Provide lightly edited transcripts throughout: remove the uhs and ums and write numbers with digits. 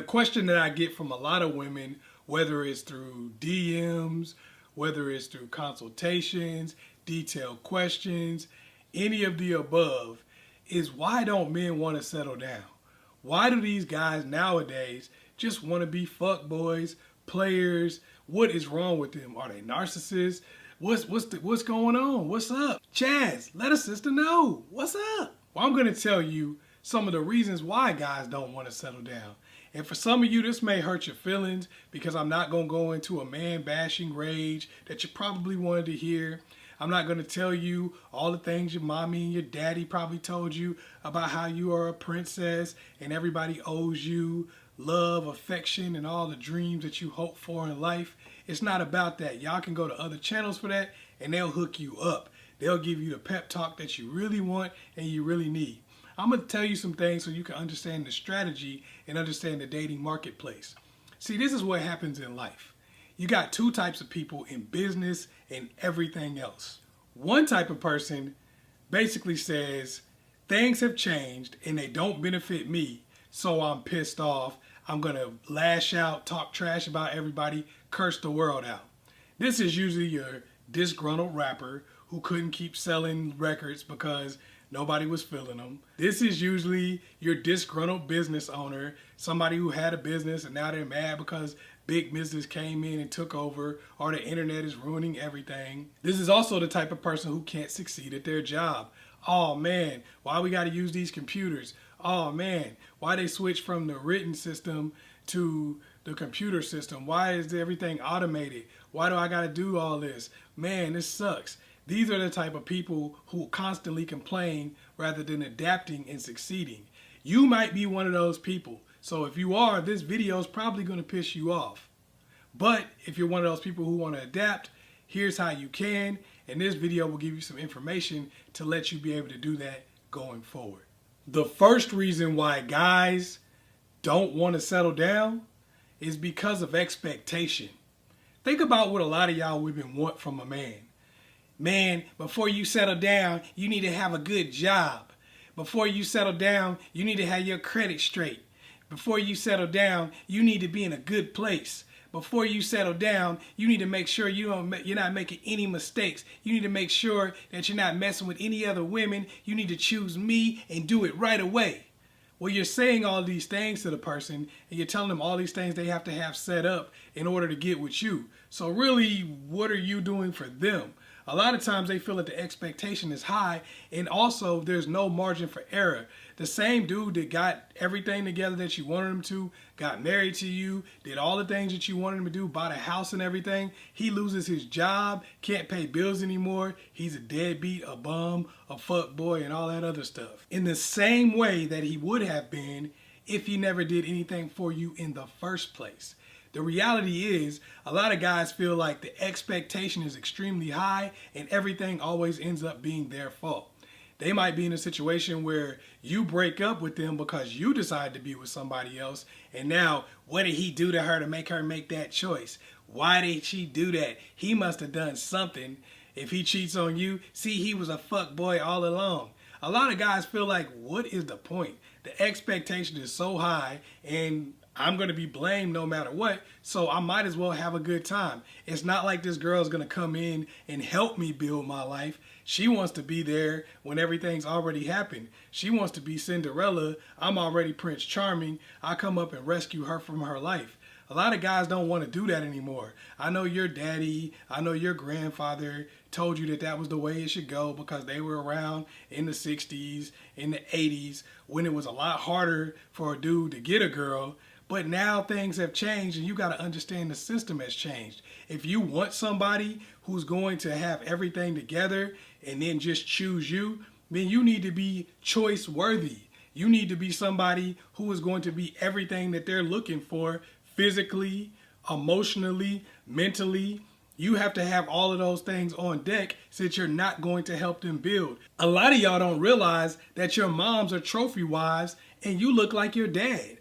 The question that I get from a lot of women, whether it's through DMs, whether it's through consultations, detailed questions, any of the above, is why don't men want to settle down? Why do these guys nowadays just want to be fuckboys, players? What is wrong with them? Are they narcissists? What's going on? What's up? Chazz, let a sister know. What's up? Well, I'm going to tell you some of the reasons why guys don't want to settle down. And for some of you, this may hurt your feelings because I'm not going to go into a man-bashing rage that you probably wanted to hear. I'm not going to tell you all the things your mommy and your daddy probably told you about how you are a princess and everybody owes you love, affection, and all the dreams that you hope for in life. It's not about that. Y'all can go to other channels for that and they'll hook you up. They'll give you the pep talk that you really want and you really need. I'm going to tell you some things so you can understand the strategy and understand the dating marketplace. See, this is what happens in life. You got two types of people in business and everything else. One type of person basically says, things have changed and they don't benefit me, so I'm pissed off. I'm going to lash out, talk trash about everybody, curse the world out. This is usually your disgruntled rapper who couldn't keep selling records because nobody was feeling them. This is usually your disgruntled business owner, somebody who had a business and now they're mad because big business came in and took over, or the internet is ruining everything. This is also the type of person who can't succeed at their job. Oh man, why we gotta use these computers? Oh man, why they switch from the written system to the computer system? Why is everything automated? Why do I gotta do all this? Man, this sucks. These are the type of people who constantly complain rather than adapting and succeeding. You might be one of those people. So if you are, this video is probably going to piss you off. But if you're one of those people who want to adapt, here's how you can. And this video will give you some information to let you be able to do that going forward. The first reason why guys don't want to settle down is because of expectation. Think about what a lot of y'all women want from a man. Man, before you settle down, you need to have a good job. Before you settle down, you need to have your credit straight. Before you settle down, you need to be in a good place. Before you settle down, you need to make sure you're not making any mistakes. You need to make sure that you're not messing with any other women. You need to choose me and do it right away. Well, you're saying all these things to the person and you're telling them all these things they have to have set up in order to get with you. So really, what are you doing for them? A lot of times they feel that the expectation is high, and also there's no margin for error. The same dude that got everything together that you wanted him to, got married to you, did all the things that you wanted him to do, bought a house and everything, he loses his job, can't pay bills anymore, he's a deadbeat, a bum, a fuck boy, and all that other stuff. In the same way that he would have been if he never did anything for you in the first place. The reality is, a lot of guys feel like the expectation is extremely high and everything always ends up being their fault. They might be in a situation where you break up with them because you decide to be with somebody else, and now what did he do to her make that choice? Why did she do that? He must have done something. If he cheats on you, see, he was a fuck boy all along. A lot of guys feel like, what is the point? The expectation is so high and I'm going to be blamed no matter what, so I might as well have a good time. It's not like this girl is going to come in and help me build my life. She wants to be there when everything's already happened. She wants to be Cinderella. I'm already Prince Charming. I come up and rescue her from her life. A lot of guys don't want to do that anymore. I know your daddy, I know your grandfather told you that that was the way it should go because they were around in the 60s, in the 80s, when it was a lot harder for a dude to get a girl. But now things have changed and you got to understand the system has changed. If you want somebody who's going to have everything together and then just choose you, then you need to be choice worthy. You need to be somebody who is going to be everything that they're looking for physically, emotionally, mentally. You have to have all of those things on deck since you're not going to help them build. A lot of y'all don't realize that your moms are trophy wives and you look like your dad.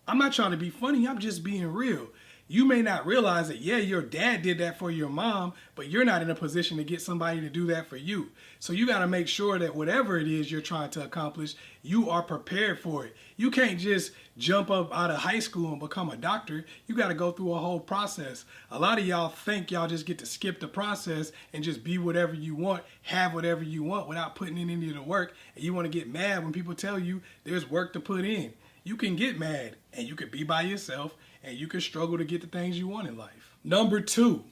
I'm not trying to be funny, I'm just being real. You may not realize that, yeah, your dad did that for your mom, but you're not in a position to get somebody to do that for you. So you got to make sure that whatever it is you're trying to accomplish, you are prepared for it. You can't just jump up out of high school and become a doctor. You got to go through a whole process. A lot of y'all think y'all just get to skip the process and just be whatever you want, have whatever you want without putting in any of the work. And you want to get mad when people tell you there's work to put in. You can get mad and you can be by yourself and you can struggle to get the things you want in life. Number 2,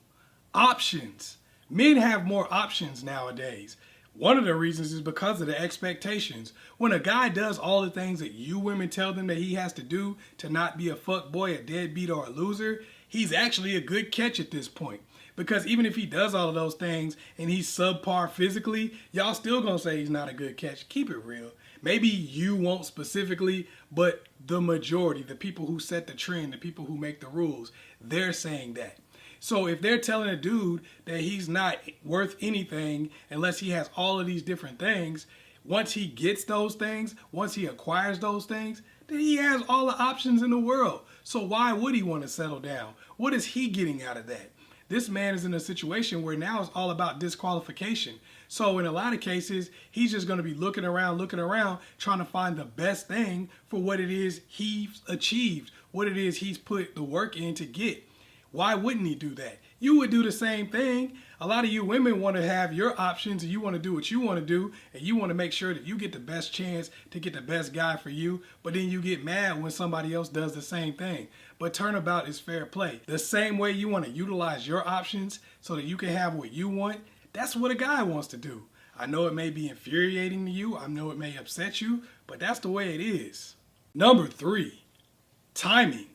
options. Men have more options nowadays. One of the reasons is because of the expectations. When a guy does all the things that you women tell them that he has to do to not be a fuckboy, a deadbeat, or a loser, he's actually a good catch at this point. Because even if he does all of those things and he's subpar physically, y'all still gonna say he's not a good catch. Keep it real. Maybe you won't specifically, but the majority, the people who set the trend, the people who make the rules, they're saying that. So if they're telling a dude that he's not worth anything unless he has all of these different things, once he gets those things, once he acquires those things, then he has all the options in the world. So why would he want to settle down? What is he getting out of that? This man is in a situation where now it's all about disqualification. So in a lot of cases, he's just going to be looking around, trying to find the best thing for what it is he's achieved, what it is he's put the work in to get. Why wouldn't he do that? You would do the same thing. A lot of you women want to have your options and you want to do what you want to do and you want to make sure that you get the best chance to get the best guy for you, but then you get mad when somebody else does the same thing. But turnabout is fair play. The same way you want to utilize your options so that you can have what you want, that's what a guy wants to do. I know it may be infuriating to you, I know it may upset you, but that's the way it is. Number 3, timing.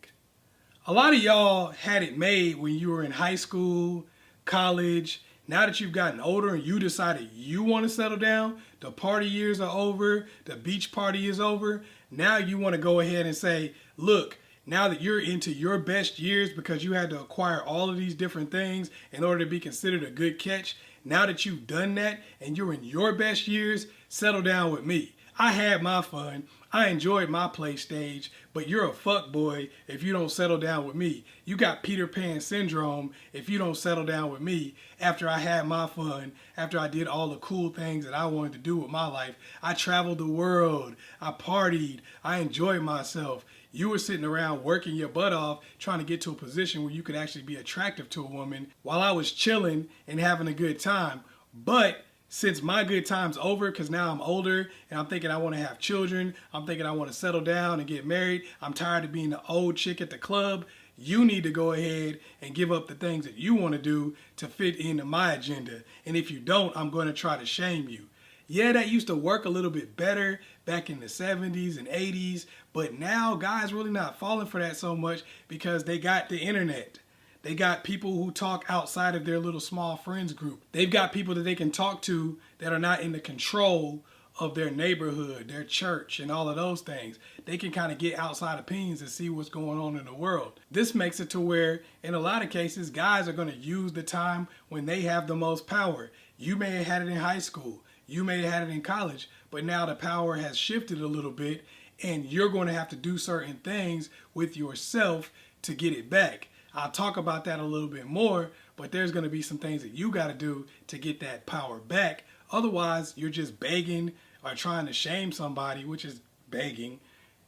A lot of y'all had it made when you were in high school, college. Now that you've gotten older and you decided you want to settle down, the party years are over, the beach party is over. Now you want to go ahead and say, look, now that you're into your best years because you had to acquire all of these different things in order to be considered a good catch, now that you've done that and you're in your best years, settle down with me. I had my fun. I enjoyed my play stage, but you're a fuck boy if you don't settle down with me. You got Peter Pan syndrome if you don't settle down with me after I had my fun, after I did all the cool things that I wanted to do with my life. I traveled the world. I partied. I enjoyed myself. You were sitting around working your butt off trying to get to a position where you could actually be attractive to a woman while I was chilling and having a good time. But since my good time's over, because now I'm older and I'm thinking I want to have children, I'm thinking I want to settle down and get married, I'm tired of being the old chick at the club, you need to go ahead and give up the things that you want to do to fit into my agenda. And if you don't, I'm going to try to shame you. Yeah, that used to work a little bit better back in the 70s and 80s, but now guys really not falling for that so much because they got the internet. They got people who talk outside of their little small friends group. They've got people that they can talk to that are not in the control of their neighborhood, their church, and all of those things. They can kind of get outside opinions and see what's going on in the world. This makes it to where, in a lot of cases, guys are going to use the time when they have the most power. You may have had it in high school. You may have had it in college, but now the power has shifted a little bit, and you're going to have to do certain things with yourself to get it back. I'll talk about that a little bit more, but there's going to be some things that you got to do to get that power back. Otherwise, you're just begging or trying to shame somebody, which is begging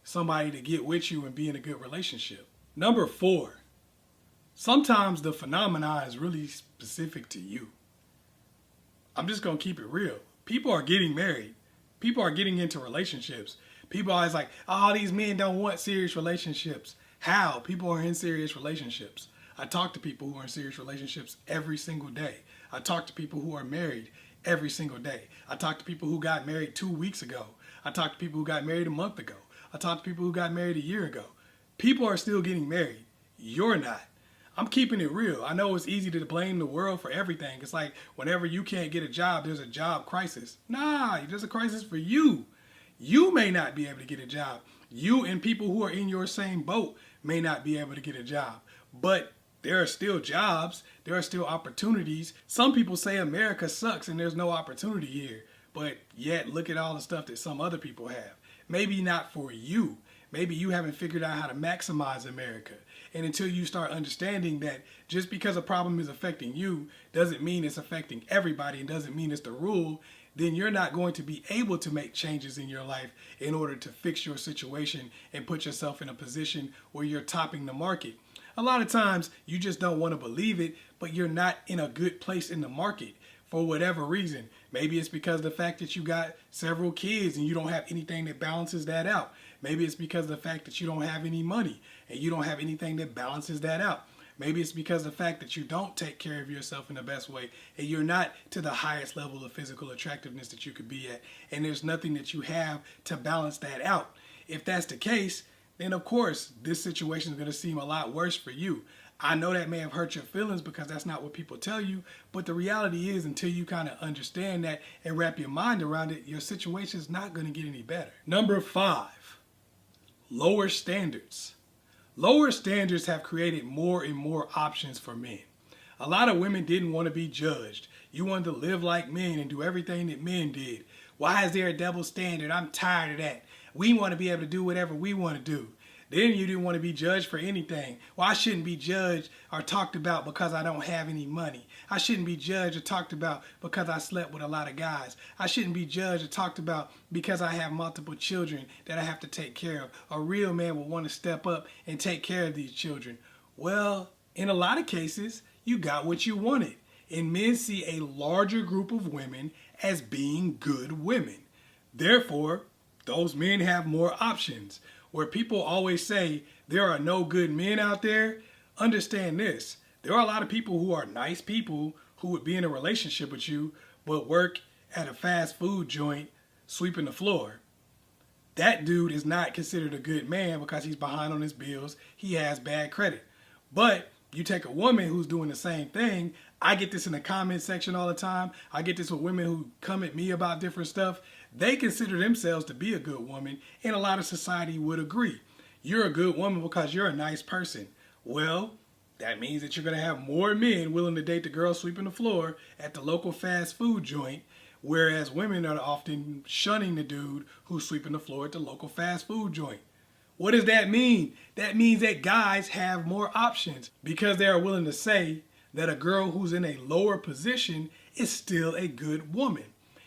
somebody to get with you and be in a good relationship. Number 4, sometimes the phenomena is really specific to you. I'm just going to keep it real. People are getting married. People are getting into relationships. People are always like, oh, these men don't want serious relationships. How? People are in serious relationships. I talk to people who are in serious relationships every single day. I talk to people who are married every single day. I talk to people who got married 2 weeks ago. I talk to people who got married a month ago. I talk to people who got married a year ago. People are still getting married. You're not. I'm keeping it real. I know it's easy to blame the world for everything. It's like whenever you can't get a job, there's a job crisis. Nah, there's a crisis for you. You may not be able to get a job. You and people who are in your same boat may not be able to get a job. But there are still jobs. There are still opportunities. Some people say America sucks and there's no opportunity here. But yet, look at all the stuff that some other people have. Maybe not for you. maybe you haven't figured out how to maximize America. And until you start understanding that just because a problem is affecting you doesn't mean it's affecting everybody and doesn't mean it's the rule, then you're not going to be able to make changes in your life in order to fix your situation and put yourself in a position where you're topping the market. A lot of times you just don't want to believe it, but you're not in a good place in the market for whatever reason. Maybe it's because of the fact that you got several kids and you don't have anything that balances that out. Maybe it's because of the fact that you don't have any money and you don't have anything that balances that out. Maybe it's because of the fact that you don't take care of yourself in the best way and you're not to the highest level of physical attractiveness that you could be at, and there's nothing that you have to balance that out. If that's the case, then of course this situation is going to seem a lot worse for you. I know that may have hurt your feelings because that's not what people tell you, but the reality is until you kind of understand that and wrap your mind around it, your situation is not going to get any better. Number 5, lower standards. Lower standards have created more and more options for men. A lot of women didn't want to be judged. You wanted to live like men and do everything that men did. Why is there a double standard? I'm tired of that. We want to be able to do whatever we want to do. Then you didn't want to be judged for anything. Well, I shouldn't be judged or talked about because I don't have any money. I shouldn't be judged or talked about because I slept with a lot of guys. I shouldn't be judged or talked about because I have multiple children that I have to take care of. A real man will want to step up and take care of these children. Well, in a lot of cases, you got what you wanted. And men see a larger group of women as being good women. Therefore, those men have more options. Where people always say there are no good men out there, understand this. There are a lot of people who are nice people who would be in a relationship with you but work at a fast food joint sweeping the floor. That dude is not considered a good man because he's behind on his bills. He has bad credit. But you take a woman who's doing the same thing. I get this in the comment section all the time. I get this with women who come at me about different stuff. They consider themselves to be a good woman, and a lot of society would agree. You're a good woman because you're a nice person. Well, that means that you're going to have more men willing to date the girl sweeping the floor at the local fast food joint, whereas women are often shunning the dude who's sweeping the floor at the local fast food joint. What does that mean? That means that guys have more options because they are willing to say that a girl who's in a lower position is still a good woman.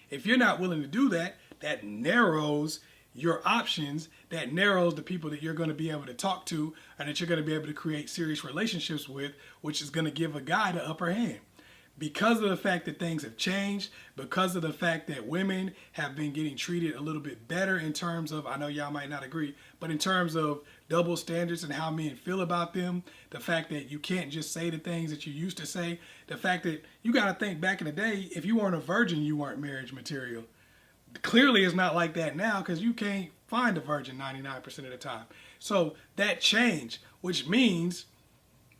If you're not willing to do that, that narrows your options, that narrows the people that you're going to be able to talk to and that you're going to be able to create serious relationships with, which is going to give a guy the upper hand. Because of the fact that things have changed, because of the fact that women have been getting treated a little bit better in terms of, I know y'all might not agree, but in terms of double standards and how men feel about them, the fact that you can't just say the things that you used to say, the fact that you got to think back in the day, if you weren't a virgin, you weren't marriage material. Clearly it's not like that now because you can't find a virgin 99% of the time. So that changed, which means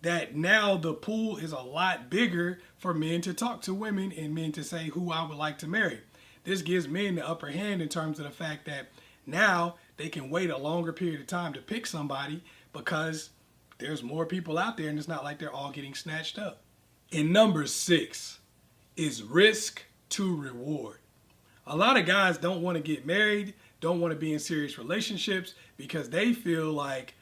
that now the pool is a lot bigger for men to talk to women and men to say who I would like to marry. This gives men the upper hand in terms of the fact that now they can wait a longer period of time to pick somebody because there's more people out there and it's not like they're all getting snatched up. And number 6 is risk to reward. A lot of guys don't want to get married, don't want to be in serious relationships because they feel like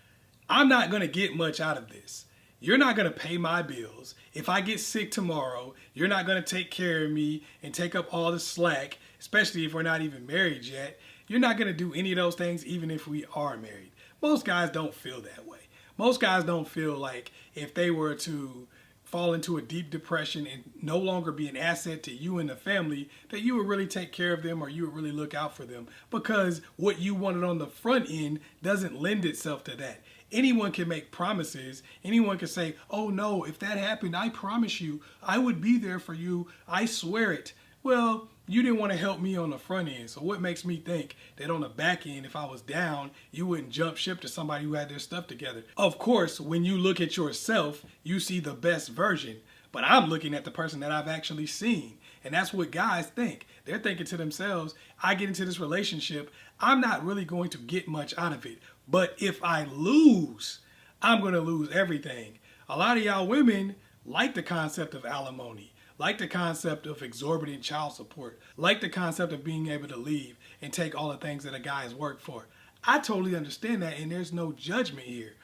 I'm not going to get much out of this. You're not going to pay my bills. If I get sick tomorrow, you're not going to take care of me and take up all the slack, especially if we're not even married yet. You're not going to do any of those things even if we are married. Most guys don't feel that way. Most guys don't feel like if they were to fall into a deep depression and no longer be an asset to you and the family, that you would really take care of them or you would really look out for them because what you wanted on the front end doesn't lend itself to that. Anyone can make promises. Anyone can say, oh no, if that happened, I promise you, I would be there for you. I swear it. Well, you didn't want to help me on the front end. So what makes me think that on the back end, if I was down, you wouldn't jump ship to somebody who had their stuff together? Of course, when you look at yourself, you see the best version. But I'm looking at the person that I've actually seen. And that's what guys think. They're thinking to themselves, I get into this relationship, I'm not really going to get much out of it. But if I lose, I'm going to lose everything. A lot of y'all women like the concept of alimony, like the concept of exorbitant child support, like the concept of being able to leave and take all the things that a guy has worked for. I totally understand that, and there's no judgment here.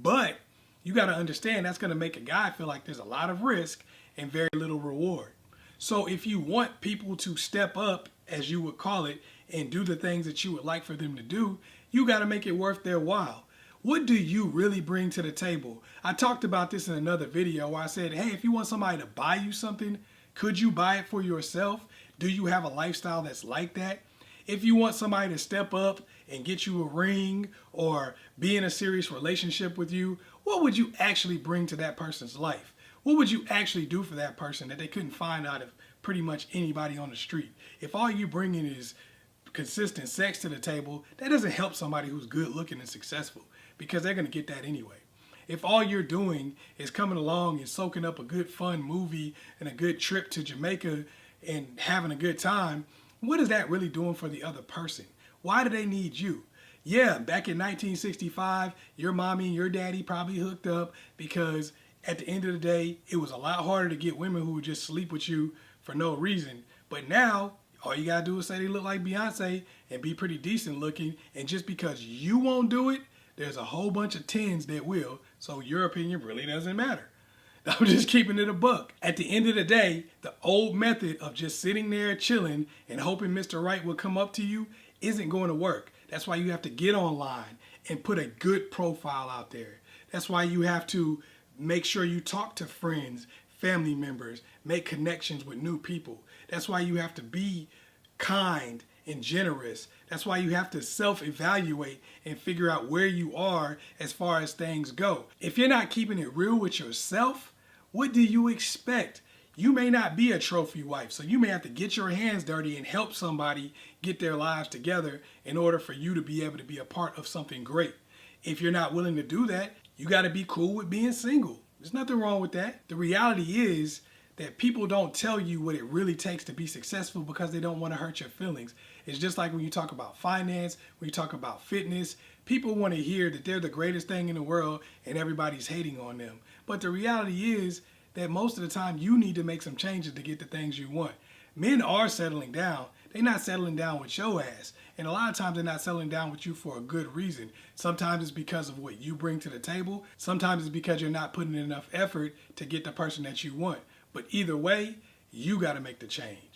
But you got to understand that's going to make a guy feel like there's a lot of risk and very little reward. So if you want people to step up, as you would call it, and do the things that you would like for them to do, you got to make it worth their while. What do you really bring to the table? I talked about this in another video where I said, hey, if you want somebody to buy you something, could you buy it for yourself? Do you have a lifestyle that's like that? If you want somebody to step up and get you a ring or be in a serious relationship with you, what would you actually bring to that person's life? What would you actually do for that person that they couldn't find out of pretty much anybody on the street? If all you bringing is consistent sex to the table, that doesn't help somebody who's good looking and successful, because they're going to get that anyway. If all you're doing is coming along and soaking up a good fun movie and a good trip to Jamaica and having a good time, what is that really doing for the other person? Why do they need you? Yeah, back in 1965, your mommy and your daddy probably hooked up because at the end of the day, it was a lot harder to get women who would just sleep with you for no reason. But now, all you gotta do is say they look like Beyonce and be pretty decent looking, and just because you won't do it, there's a whole bunch of tens that will, so your opinion really doesn't matter. I'm just keeping it a buck. At the end of the day, the old method of just sitting there chilling and hoping Mr. Right will come up to you isn't going to work. That's why you have to get online and put a good profile out there. That's why you have to make sure you talk to friends, family members, make connections with new people. That's why you have to be kind and generous. That's why you have to self-evaluate and figure out where you are as far as things go. If you're not keeping it real with yourself, what do you expect? You may not be a trophy wife, so you may have to get your hands dirty and help somebody get their lives together in order for you to be able to be a part of something great. If you're not willing to do that, you got to be cool with being single. There's nothing wrong with that. The reality is that people don't tell you what it really takes to be successful because they don't want to hurt your feelings. It's just like when you talk about finance, when you talk about fitness, people want to hear that they're the greatest thing in the world and everybody's hating on them. But the reality is that most of the time you need to make some changes to get the things you want. Men are settling down. They're not settling down with your ass. And a lot of times they're not settling down with you for a good reason. Sometimes it's because of what you bring to the table. Sometimes it's because you're not putting in enough effort to get the person that you want. But either way, you got to make the change.